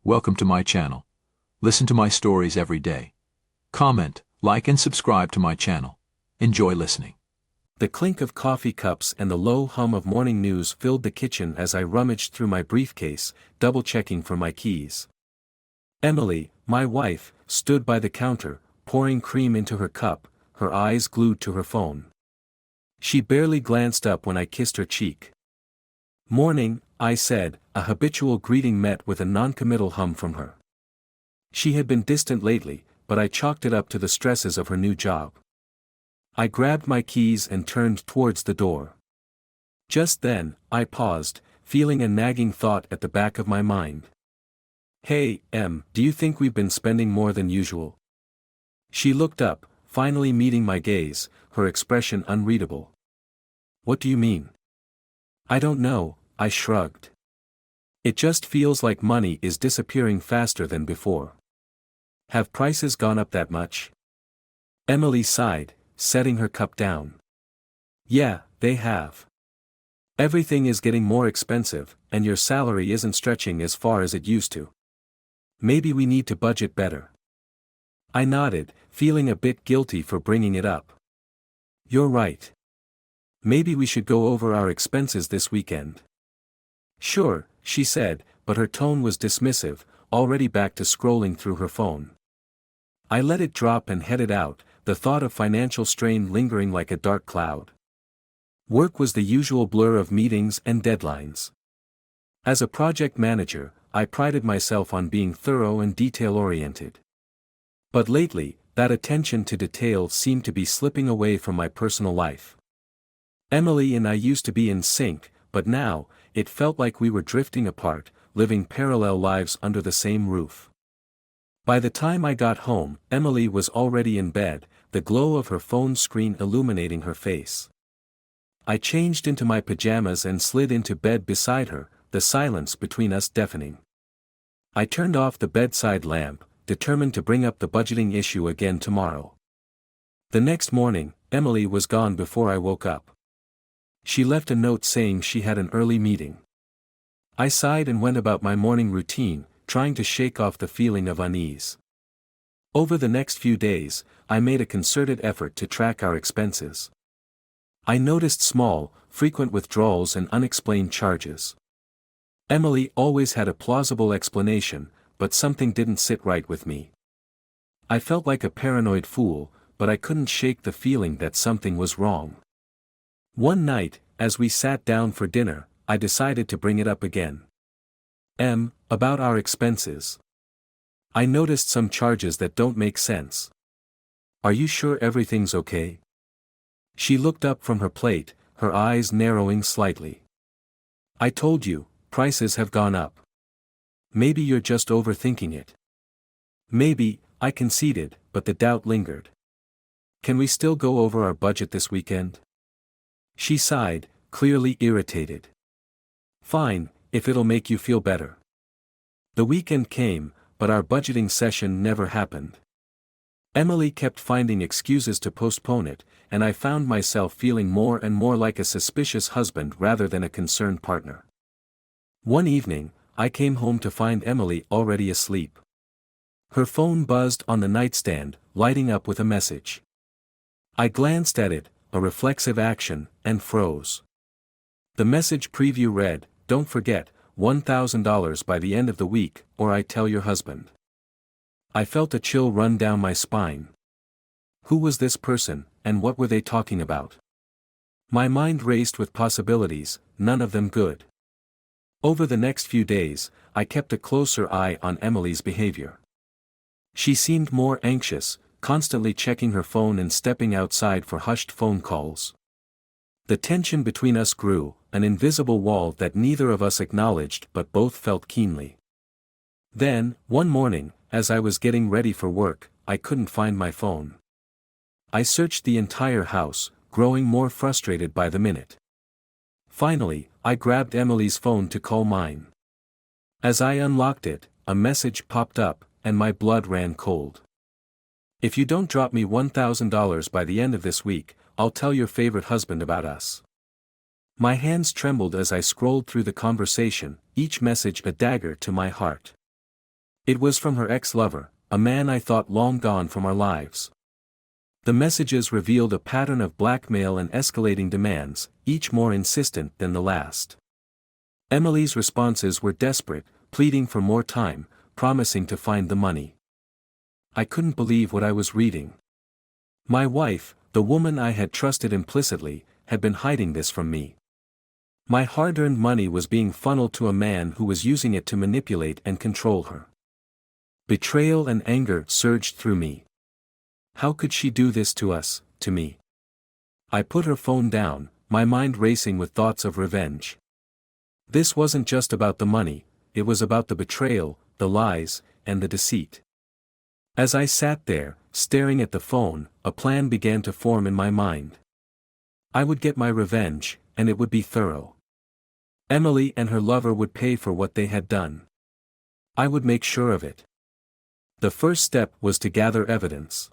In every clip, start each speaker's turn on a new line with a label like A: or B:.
A: Welcome to my channel. Listen to my stories every day. Comment, like and subscribe to my channel. Enjoy listening.
B: The clink of coffee cups and the low hum of morning news filled the kitchen as I rummaged through my briefcase, double-checking for my keys. Emily, my wife, stood by the counter, pouring cream into her cup, her eyes glued to her phone. She barely glanced up when I kissed her cheek. "Morning," I said, a habitual greeting met with a noncommittal hum from her. She had been distant lately, but I chalked it up to the stresses of her new job. I grabbed my keys and turned towards the door. Just then, I paused, feeling a nagging thought at the back of my mind. "Hey, Em, do you think we've been spending more than usual?" She looked up, finally meeting my gaze, her expression unreadable. "What do you mean?" "I don't know," I shrugged. "It just feels like money is disappearing faster than before." "Have prices gone up that much?" Emily sighed, setting her cup down. "Yeah, they have. Everything is getting more expensive, and your salary isn't stretching as far as it used to. Maybe we need to budget better." I nodded, feeling a bit guilty for bringing it up. "You're right. Maybe we should go over our expenses this weekend." "Sure," she said, but her tone was dismissive, already back to scrolling through her phone. I let it drop and headed out, the thought of financial strain lingering like a dark cloud. Work was the usual blur of meetings and deadlines. As a project manager, I prided myself on being thorough and detail-oriented. But lately, that attention to detail seemed to be slipping away from my personal life. Emily and I used to be in sync, but now, it felt like we were drifting apart, living parallel lives under the same roof. By the time I got home, Emily was already in bed, the glow of her phone screen illuminating her face. I changed into my pajamas and slid into bed beside her, the silence between us deafening. I turned off the bedside lamp, determined to bring up the budgeting issue again tomorrow. The next morning, Emily was gone before I woke up. She left a note saying she had an early meeting. I sighed and went about my morning routine, trying to shake off the feeling of unease. Over the next few days, I made a concerted effort to track our expenses. I noticed small, frequent withdrawals and unexplained charges. Emily always had a plausible explanation, but something didn't sit right with me. I felt like a paranoid fool, but I couldn't shake the feeling that something was wrong. One night, as we sat down for dinner, I decided to bring it up again. "Em, about our expenses. I noticed some charges that don't make sense. Are you sure everything's okay?" She looked up from her plate, her eyes narrowing slightly. "I told you, prices have gone up. Maybe you're just overthinking it." "Maybe," I conceded, but the doubt lingered. "Can we still go over our budget this weekend?" She sighed, clearly irritated. "Fine, if it'll make you feel better." The weekend came, but our budgeting session never happened. Emily kept finding excuses to postpone it, and I found myself feeling more and more like a suspicious husband rather than a concerned partner. One evening, I came home to find Emily already asleep. Her phone buzzed on the nightstand, lighting up with a message. I glanced at it, a reflexive action, and froze. The message preview read, "Don't forget, $1,000 by the end of the week, or I tell your husband." I felt a chill run down my spine. Who was this person, and what were they talking about? My mind raced with possibilities, none of them good. Over the next few days, I kept a closer eye on Emily's behavior. She seemed more anxious, constantly checking her phone and stepping outside for hushed phone calls. The tension between us grew, an invisible wall that neither of us acknowledged but both felt keenly. Then, one morning, as I was getting ready for work, I couldn't find my phone. I searched the entire house, growing more frustrated by the minute. Finally, I grabbed Emily's phone to call mine. As I unlocked it, a message popped up, and my blood ran cold. "If you don't drop me $1,000 by the end of this week, I'll tell your favorite husband about us." My hands trembled as I scrolled through the conversation, each message a dagger to my heart. It was from her ex-lover, a man I thought long gone from our lives. The messages revealed a pattern of blackmail and escalating demands, each more insistent than the last. Emily's responses were desperate, pleading for more time, promising to find the money. I couldn't believe what I was reading. My wife, the woman I had trusted implicitly, had been hiding this from me. My hard-earned money was being funneled to a man who was using it to manipulate and control her. Betrayal and anger surged through me. How could she do this to us, to me? I put her phone down, my mind racing with thoughts of revenge. This wasn't just about the money, it was about the betrayal, the lies, and the deceit. As I sat there, staring at the phone, a plan began to form in my mind. I would get my revenge, and it would be thorough. Emily and her lover would pay for what they had done. I would make sure of it. The first step was to gather evidence.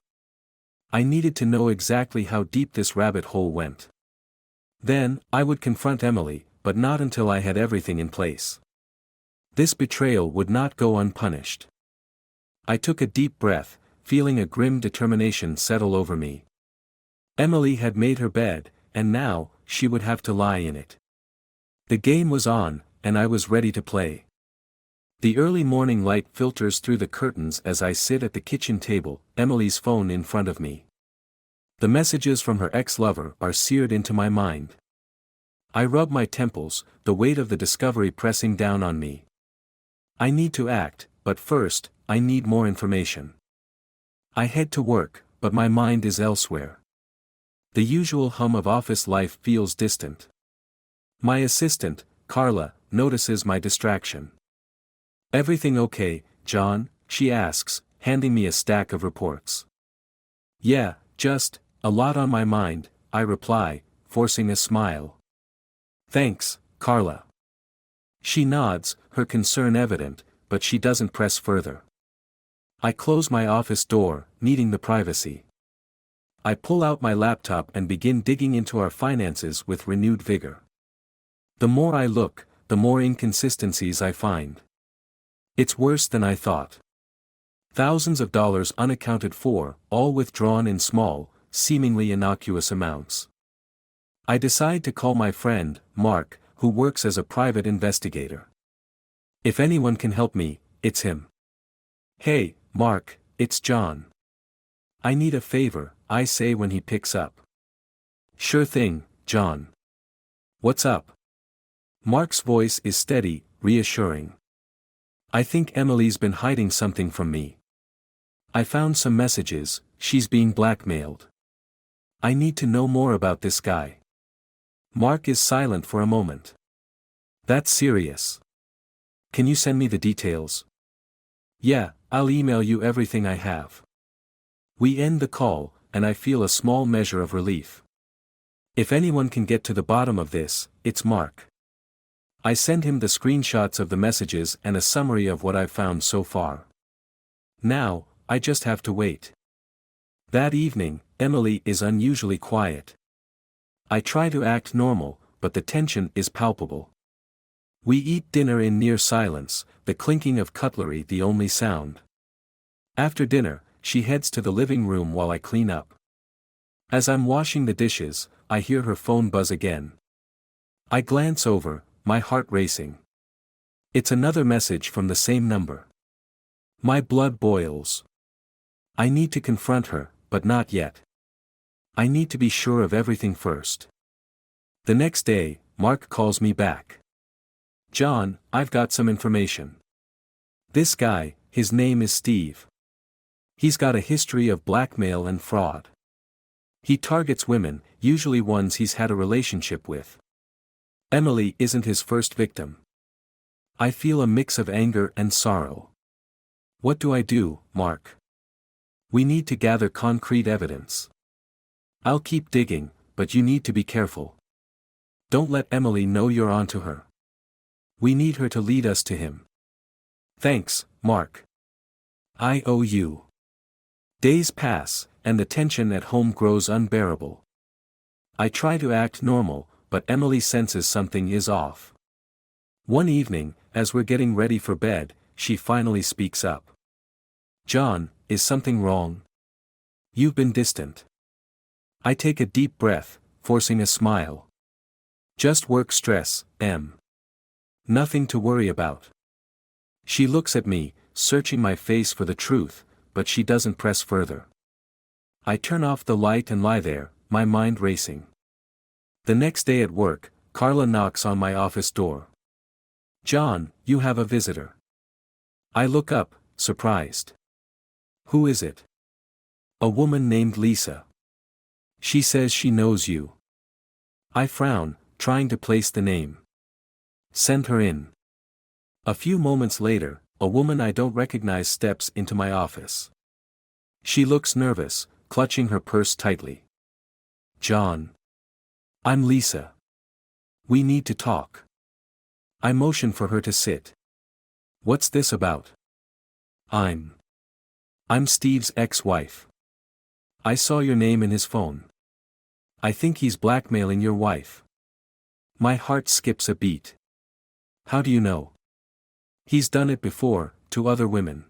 B: I needed to know exactly how deep this rabbit hole went. Then, I would confront Emily, but not until I had everything in place. This betrayal would not go unpunished. I took a deep breath, feeling a grim determination settle over me. Emily had made her bed, and now, she would have to lie in it. The game was on, and I was ready to play. The early morning light filters through the curtains as I sit at the kitchen table, Emily's phone in front of me. The messages from her ex-lover are seared into my mind. I rub my temples, the weight of the discovery pressing down on me. I need to act, but first, I need more information. I head to work, but my mind is elsewhere. The usual hum of office life feels distant. My assistant, Carla, notices my distraction. "Everything okay, John?" she asks, handing me a stack of reports. "Yeah, just, a lot on my mind," I reply, forcing a smile. "Thanks, Carla." She nods, her concern evident, but she doesn't press further. I close my office door, needing the privacy. I pull out my laptop and begin digging into our finances with renewed vigor. The more I look, the more inconsistencies I find. It's worse than I thought. Thousands of dollars unaccounted for, all withdrawn in small, seemingly innocuous amounts. I decide to call my friend, Mark, who works as a private investigator. If anyone can help me, it's him. "Hey, Mark, it's John. I need a favor," I say when he picks up. "Sure thing, John. What's up?" Mark's voice is steady, reassuring. "I think Emily's been hiding something from me. I found some messages, she's being blackmailed. I need to know more about this guy." Mark is silent for a moment. "That's serious. Can you send me the details?" "Yeah, I'll email you everything I have." We end the call, and I feel a small measure of relief. If anyone can get to the bottom of this, it's Mark. I send him the screenshots of the messages and a summary of what I've found so far. Now, I just have to wait. That evening, Emily is unusually quiet. I try to act normal, but the tension is palpable. We eat dinner in near silence, the clinking of cutlery the only sound. After dinner, she heads to the living room while I clean up. As I'm washing the dishes, I hear her phone buzz again. I glance over, my heart racing. It's another message from the same number. My blood boils. I need to confront her, but not yet. I need to be sure of everything first. The next day, Mark calls me back. "John, I've got some information. This guy, his name is Steve. He's got a history of blackmail and fraud. He targets women, usually ones he's had a relationship with. Emily isn't his first victim." I feel a mix of anger and sorrow. What do I do, Mark? We need to gather concrete evidence. I'll keep digging, but you need to be careful. Don't let Emily know you're onto her. We need her to lead us to him. Thanks, Mark. I owe you. Days pass, and the tension at home grows unbearable. I try to act normal, but Emily senses something is off. One evening, as we're getting ready for bed, she finally speaks up. John, is something wrong? You've been distant. I take a deep breath, forcing a smile. Just work stress, Em. Nothing to worry about. She looks at me, searching my face for the truth, but she doesn't press further. I turn off the light and lie there, my mind racing. The next day at work, Carla knocks on my office door. John, you have a visitor. I look up, surprised. Who is it? A woman named Lisa. She says she knows you. I frown, trying to place the name. Send her in. A few moments later, a woman I don't recognize steps into my office. She looks nervous, clutching her purse tightly. John. I'm Lisa. We need to talk. I motion for her to sit. What's this about? I'm Steve's ex-wife. I saw your name in his phone. I think he's blackmailing your wife. My heart skips a beat. How do you know? He's done it before, to other women.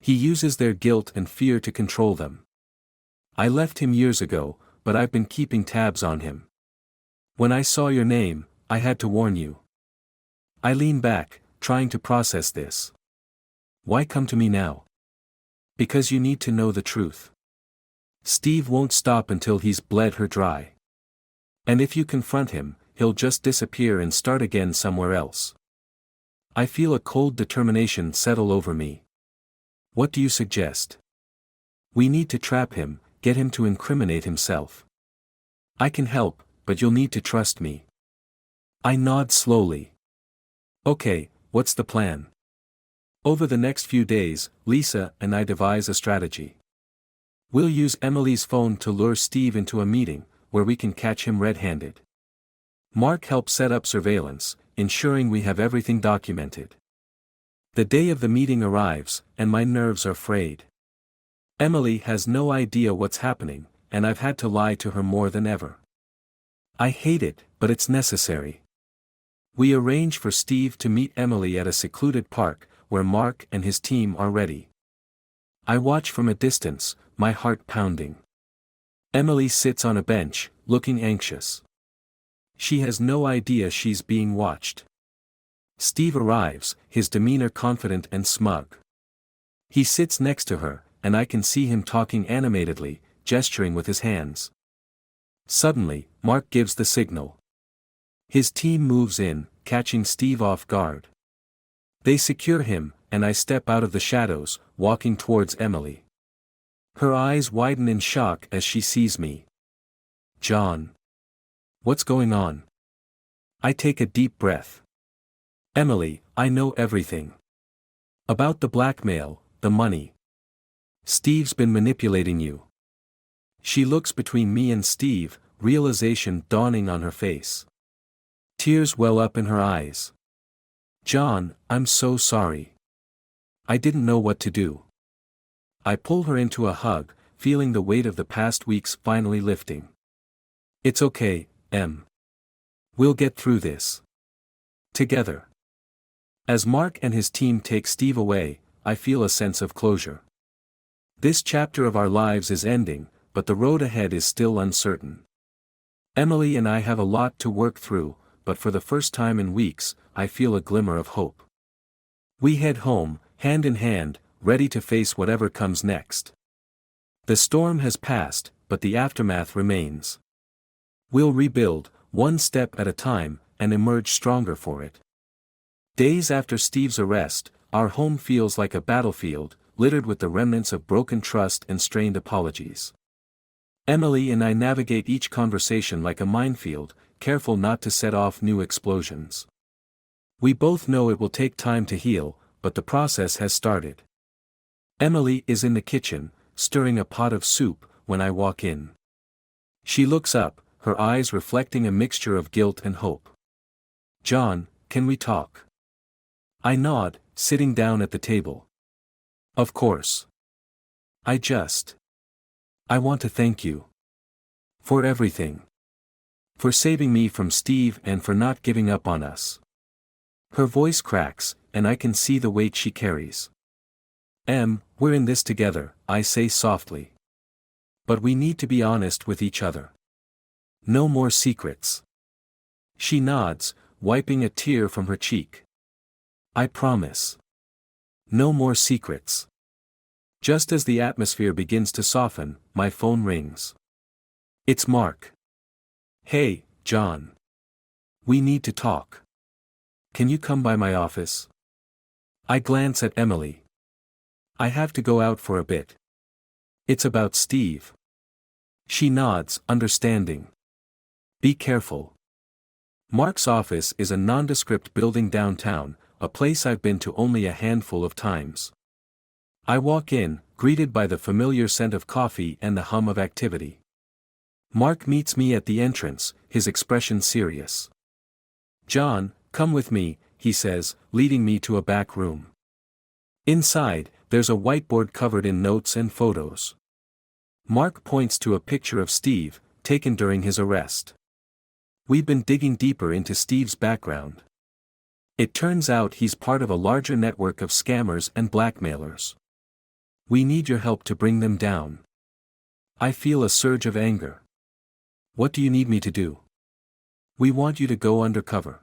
B: He uses their guilt and fear to control them. I left him years ago, but I've been keeping tabs on him. When I saw your name, I had to warn you. I lean back, trying to process this. Why come to me now? Because you need to know the truth. Steve won't stop until he's bled her dry. And if you confront him, he'll just disappear and start again somewhere else. I feel a cold determination settle over me. What do you suggest? We need to trap him, get him to incriminate himself. I can help, but you'll need to trust me. I nod slowly. Okay, what's the plan? Over the next few days, Lisa and I devise a strategy. We'll use Emily's phone to lure Steve into a meeting, where we can catch him red-handed. Mark helps set up surveillance, ensuring we have everything documented. The day of the meeting arrives, and my nerves are frayed. Emily has no idea what's happening, and I've had to lie to her more than ever. I hate it, but it's necessary. We arrange for Steve to meet Emily at a secluded park, where Mark and his team are ready. I watch from a distance, my heart pounding. Emily sits on a bench, looking anxious. She has no idea she's being watched. Steve arrives, his demeanor confident and smug. He sits next to her, and I can see him talking animatedly, gesturing with his hands. Suddenly, Mark gives the signal. His team moves in, catching Steve off guard. They secure him, and I step out of the shadows, walking towards Emily. Her eyes widen in shock as she sees me. John. What's going on? I take a deep breath. Emily, I know everything. About the blackmail, the money. Steve's been manipulating you. She looks between me and Steve, realization dawning on her face. Tears well up in her eyes. John, I'm so sorry. I didn't know what to do. I pull her into a hug, feeling the weight of the past weeks finally lifting. It's okay, Em. We'll get through this. Together. As Mark and his team take Steve away, I feel a sense of closure. This chapter of our lives is ending, but the road ahead is still uncertain. Emily and I have a lot to work through, but for the first time in weeks, I feel a glimmer of hope. We head home, hand in hand, ready to face whatever comes next. The storm has passed, but the aftermath remains. We'll rebuild, one step at a time, and emerge stronger for it. Days after Steve's arrest, our home feels like a battlefield, littered with the remnants of broken trust and strained apologies. Emily and I navigate each conversation like a minefield, careful not to set off new explosions. We both know it will take time to heal, but the process has started. Emily is in the kitchen, stirring a pot of soup, when I walk in. She looks up, her eyes reflecting a mixture of guilt and hope. John, can we talk? I nod, sitting down at the table. Of course. I want to thank you. For everything. For saving me from Steve and for not giving up on us. Her voice cracks, and I can see the weight she carries. We're in this together, I say softly. But we need to be honest with each other. No more secrets. She nods, wiping a tear from her cheek. I promise. No more secrets. Just as the atmosphere begins to soften, my phone rings. It's Mark. Hey, John. We need to talk. Can you come by my office? I glance at Emily. I have to go out for a bit. It's about Steve. She nods, understanding. Be careful. Mark's office is a nondescript building downtown, a place I've been to only a handful of times. I walk in, greeted by the familiar scent of coffee and the hum of activity. Mark meets me at the entrance, his expression serious. John, come with me, he says, leading me to a back room. Inside, there's a whiteboard covered in notes and photos. Mark points to a picture of Steve, taken during his arrest. We've been digging deeper into Steve's background. It turns out he's part of a larger network of scammers and blackmailers. We need your help to bring them down. I feel a surge of anger. What do you need me to do? We want you to go undercover.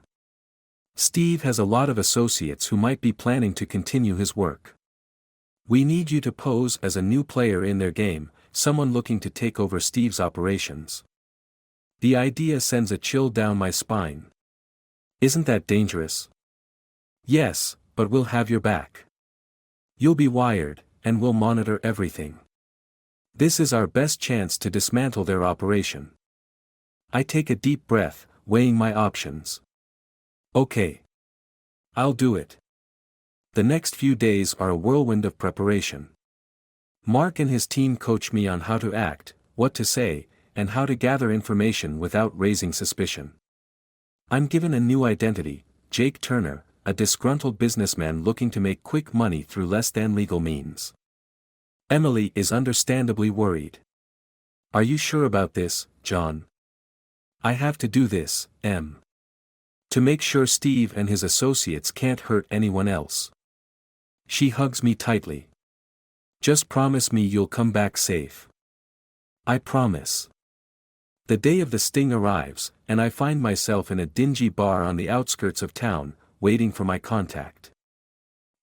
B: Steve has a lot of associates who might be planning to continue his work. We need you to pose as a new player in their game, someone looking to take over Steve's operations. The idea sends a chill down my spine. Isn't that dangerous? Yes, but we'll have your back. You'll be wired, and we'll monitor everything. This is our best chance to dismantle their operation. I take a deep breath, weighing my options. Okay. I'll do it. The next few days are a whirlwind of preparation. Mark and his team coach me on how to act, what to say, and how to gather information without raising suspicion. I'm given a new identity, Jake Turner, a disgruntled businessman looking to make quick money through less than legal means. Emily is understandably worried. Are you sure about this, John? I have to do this, Em. To make sure Steve and his associates can't hurt anyone else. She hugs me tightly. Just promise me you'll come back safe. I promise. The day of the sting arrives, and I find myself in a dingy bar on the outskirts of town, waiting for my contact.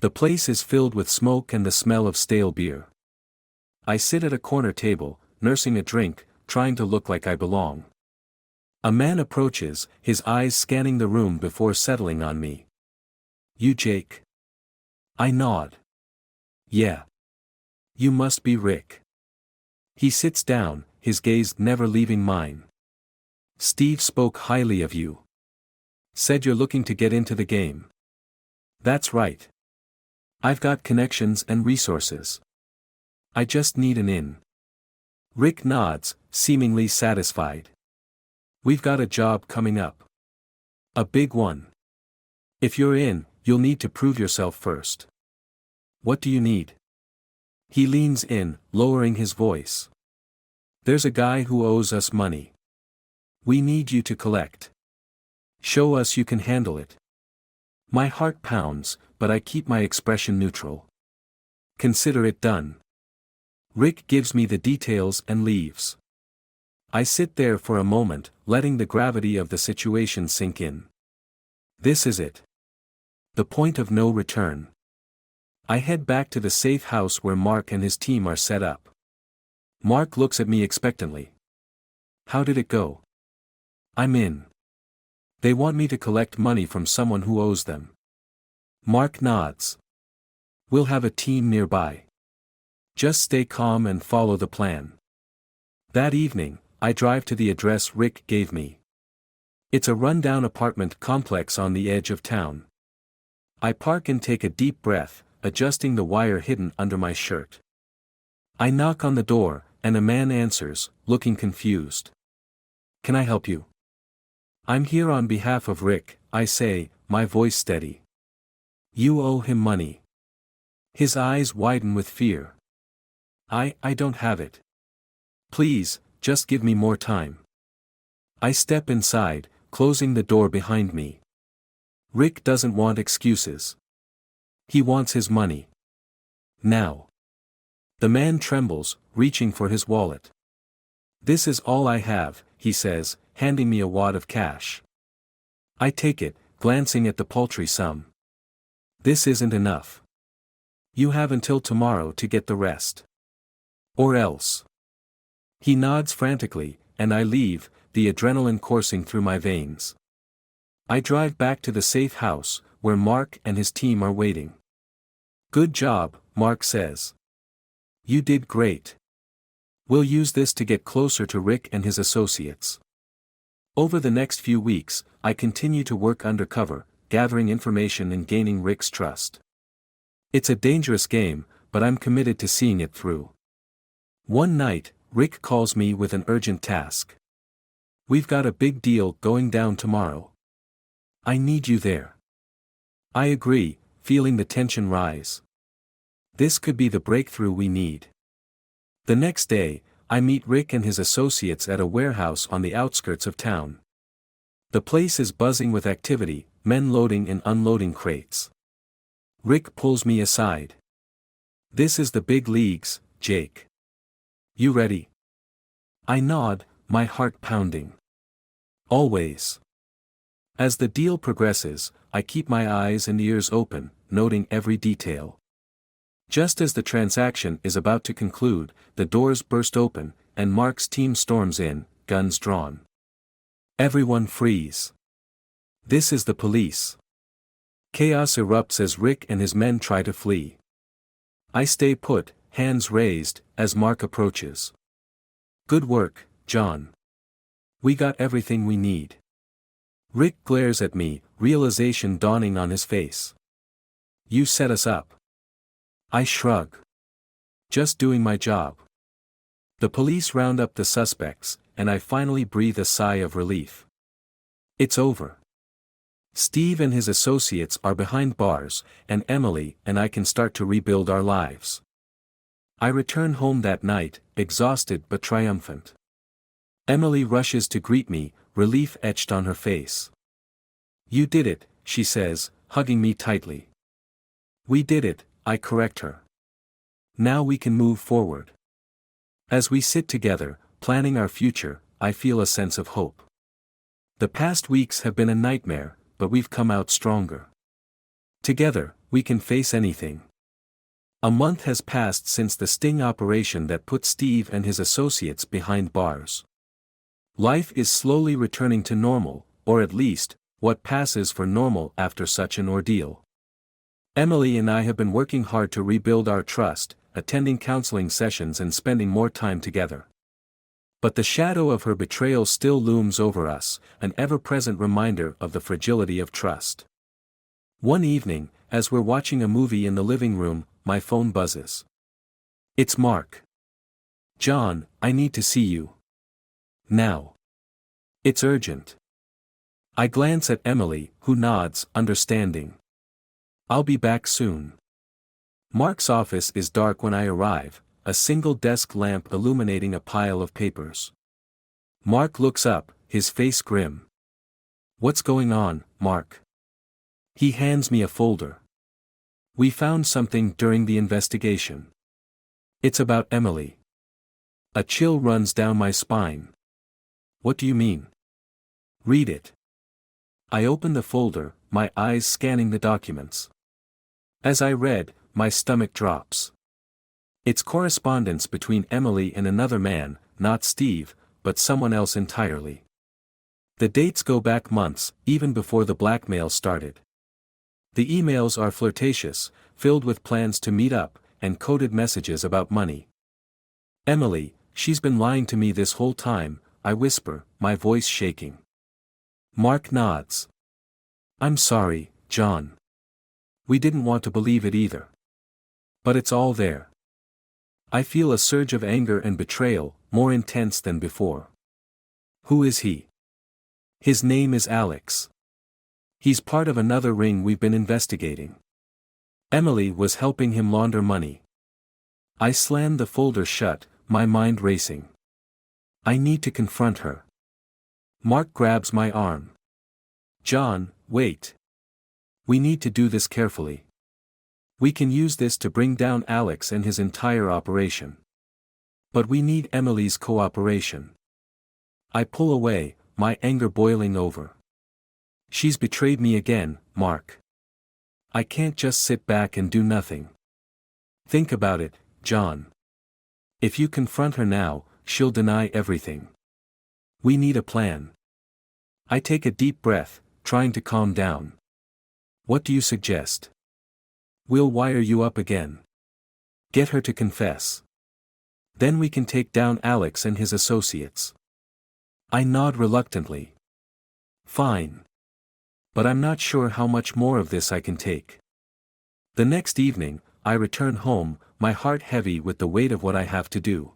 B: The place is filled with smoke and the smell of stale beer. I sit at a corner table, nursing a drink, trying to look like I belong. A man approaches, his eyes scanning the room before settling on me. You Jake? I nod. Yeah. You must be Rick. He sits down, his gaze never leaving mine. Steve spoke highly of you. Said you're looking to get into the game. That's right. I've got connections and resources. I just need an in. Rick nods, seemingly satisfied. We've got a job coming up. A big one. If you're in, you'll need to prove yourself first. What do you need? He leans in, lowering his voice. There's a guy who owes us money. We need you to collect. Show us you can handle it. My heart pounds, but I keep my expression neutral. Consider it done. Rick gives me the details and leaves. I sit there for a moment, letting the gravity of the situation sink in. This is it. The point of no return. I head back to the safe house where Mark and his team are set up. Mark looks at me expectantly. How did it go? I'm in. They want me to collect money from someone who owes them. Mark nods. We'll have a team nearby. Just stay calm and follow the plan. That evening, I drive to the address Rick gave me. It's a rundown apartment complex on the edge of town. I park and take a deep breath, adjusting the wire hidden under my shirt. I knock on the door, and a man answers, looking confused. Can I help you? I'm here on behalf of Rick, I say, my voice steady. You owe him money. His eyes widen with fear. I don't have it. Please, just give me more time. I step inside, closing the door behind me. Rick doesn't want excuses. He wants his money. Now. The man trembles, reaching for his wallet. This is all I have, he says, handing me a wad of cash. I take it, glancing at the paltry sum. This isn't enough. You have until tomorrow to get the rest. Or else. He nods frantically, and I leave, the adrenaline coursing through my veins. I drive back to the safe house, where Mark and his team are waiting. Good job, Mark says. You did great. We'll use this to get closer to Rick and his associates. Over the next few weeks, I continue to work undercover, gathering information and gaining Rick's trust. It's a dangerous game, but I'm committed to seeing it through. One night, Rick calls me with an urgent task. We've got a big deal going down tomorrow. I need you there. I agree, feeling the tension rise. This could be the breakthrough we need. The next day, I meet Rick and his associates at a warehouse on the outskirts of town. The place is buzzing with activity, men loading and unloading crates. Rick pulls me aside. This is the big leagues, Jake. You ready? I nod, my heart pounding. Always. As the deal progresses, I keep my eyes and ears open, noting every detail. Just as the transaction is about to conclude, the doors burst open, and Mark's team storms in, guns drawn. Everyone freeze. This is the police. Chaos erupts as Rick and his men try to flee. I stay put, hands raised, as Mark approaches. Good work, John. We got everything we need. Rick glares at me, realization dawning on his face. You set us up. I shrug. Just doing my job. The police round up the suspects, and I finally breathe a sigh of relief. It's over. Steve and his associates are behind bars, and Emily and I can start to rebuild our lives. I return home that night, exhausted but triumphant. Emily rushes to greet me, relief etched on her face. You did it, she says, hugging me tightly. We did it, I correct her. Now we can move forward. As we sit together, planning our future, I feel a sense of hope. The past weeks have been a nightmare, but we've come out stronger. Together, we can face anything. A month has passed since the sting operation that put Steve and his associates behind bars. Life is slowly returning to normal, or at least, what passes for normal after such an ordeal. Emily and I have been working hard to rebuild our trust, attending counseling sessions and spending more time together. But the shadow of her betrayal still looms over us, an ever-present reminder of the fragility of trust. One evening, as we're watching a movie in the living room, my phone buzzes. It's Mark. John, I need to see you. Now. It's urgent. I glance at Emily, who nods, understanding. I'll be back soon. Mark's office is dark when I arrive, a single desk lamp illuminating a pile of papers. Mark looks up, his face grim. What's going on, Mark? He hands me a folder. We found something during the investigation. It's about Emily. A chill runs down my spine. What do you mean? Read it. I open the folder, my eyes scanning the documents. As I read, my stomach drops. It's correspondence between Emily and another man, not Steve, but someone else entirely. The dates go back months, even before the blackmail started. The emails are flirtatious, filled with plans to meet up, and coded messages about money. Emily, she's been lying to me this whole time, I whisper, my voice shaking. Mark nods. I'm sorry, John. We didn't want to believe it either. But it's all there. I feel a surge of anger and betrayal, more intense than before. Who is he? His name is Alex. He's part of another ring we've been investigating. Emily was helping him launder money. I slammed the folder shut, my mind racing. I need to confront her. Mark grabs my arm. John, wait. We need to do this carefully. We can use this to bring down Alex and his entire operation. But we need Emily's cooperation. I pull away, my anger boiling over. She's betrayed me again, Mark. I can't just sit back and do nothing. Think about it, John. If you confront her now, she'll deny everything. We need a plan. I take a deep breath, trying to calm down. What do you suggest? We'll wire you up again. Get her to confess. Then we can take down Alex and his associates. I nod reluctantly. Fine. But I'm not sure how much more of this I can take. The next evening, I return home, my heart heavy with the weight of what I have to do.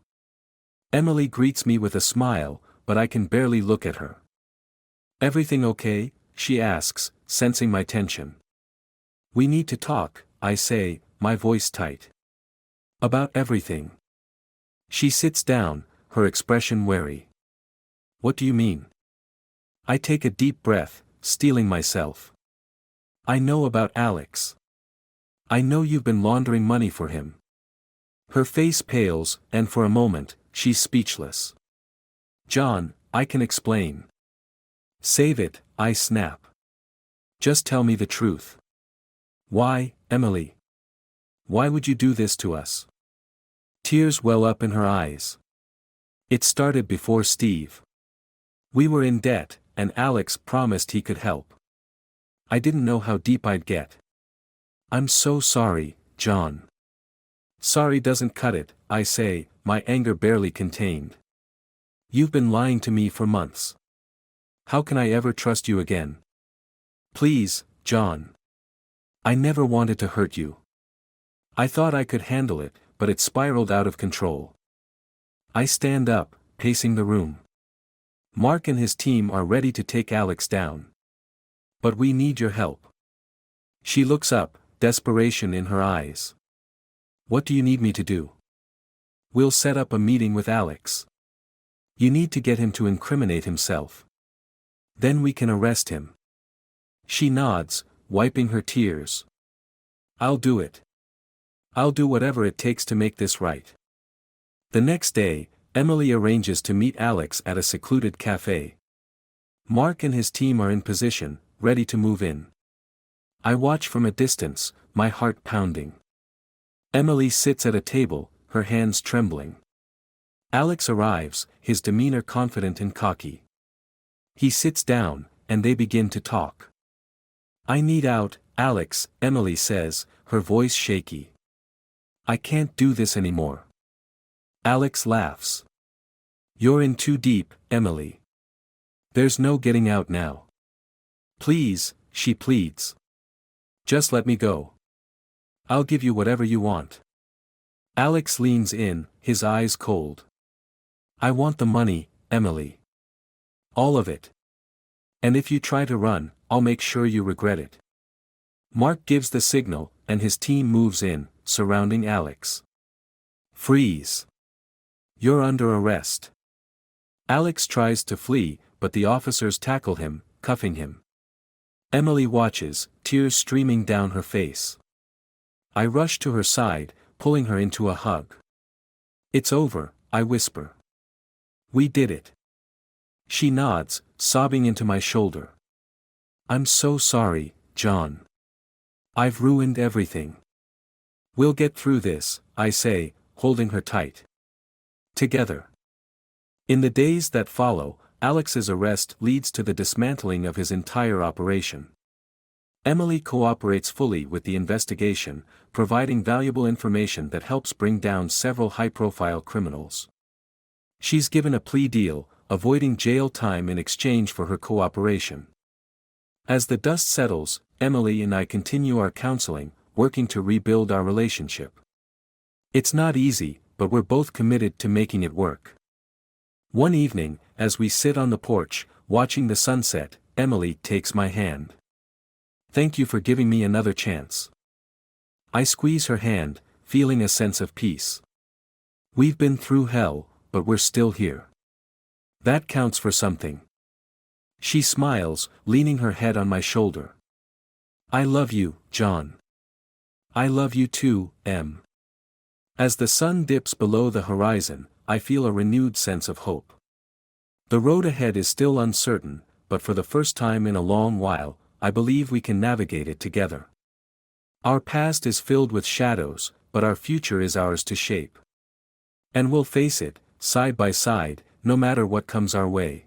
B: Emily greets me with a smile, but I can barely look at her. Everything okay? She asks, sensing my tension. We need to talk, I say, my voice tight. About everything. She sits down, her expression wary. What do you mean? I take a deep breath, steeling myself. I know about Alex. I know you've been laundering money for him. Her face pales, and for a moment, she's speechless. John, I can explain. Save it, I snap. Just tell me the truth. Why, Emily? Why would you do this to us? Tears well up in her eyes. It started before Steve. We were in debt, and Alex promised he could help. I didn't know how deep I'd get. I'm so sorry, John. Sorry doesn't cut it, I say, my anger barely contained. You've been lying to me for months. How can I ever trust you again? Please, John. I never wanted to hurt you. I thought I could handle it, but it spiraled out of control. I stand up, pacing the room. Mark and his team are ready to take Alex down. But we need your help. She looks up, desperation in her eyes. What do you need me to do? We'll set up a meeting with Alex. You need to get him to incriminate himself. Then we can arrest him. She nods, wiping her tears. I'll do it. I'll do whatever it takes to make this right. The next day, Emily arranges to meet Alex at a secluded cafe. Mark and his team are in position, ready to move in. I watch from a distance, my heart pounding. Emily sits at a table, her hands trembling. Alex arrives, his demeanor confident and cocky. He sits down, and they begin to talk. I need out, Alex, Emily says, her voice shaky. I can't do this anymore. Alex laughs. You're in too deep, Emily. There's no getting out now. Please, she pleads. Just let me go. I'll give you whatever you want. Alex leans in, his eyes cold. I want the money, Emily. All of it. And if you try to run, I'll make sure you regret it. Mark gives the signal, and his team moves in, surrounding Alex. Freeze. You're under arrest. Alex tries to flee, but the officers tackle him, cuffing him. Emily watches, tears streaming down her face. I rush to her side, pulling her into a hug. It's over, I whisper. We did it. She nods, sobbing into my shoulder. I'm so sorry, John. I've ruined everything. We'll get through this, I say, holding her tight. Together. In the days that follow, Alex's arrest leads to the dismantling of his entire operation. Emily cooperates fully with the investigation, providing valuable information that helps bring down several high-profile criminals. She's given a plea deal, avoiding jail time in exchange for her cooperation. As the dust settles, Emily and I continue our counseling, working to rebuild our relationship. It's not easy, but we're both committed to making it work. One evening, as we sit on the porch, watching the sunset, Emily takes my hand. Thank you for giving me another chance. I squeeze her hand, feeling a sense of peace. We've been through hell, but we're still here. That counts for something. She smiles, leaning her head on my shoulder. I love you, John. I love you too, Em. As the sun dips below the horizon, I feel a renewed sense of hope. The road ahead is still uncertain, but for the first time in a long while, I believe we can navigate it together. Our past is filled with shadows, but our future is ours to shape. And we'll face it, side by side, no matter what comes our way.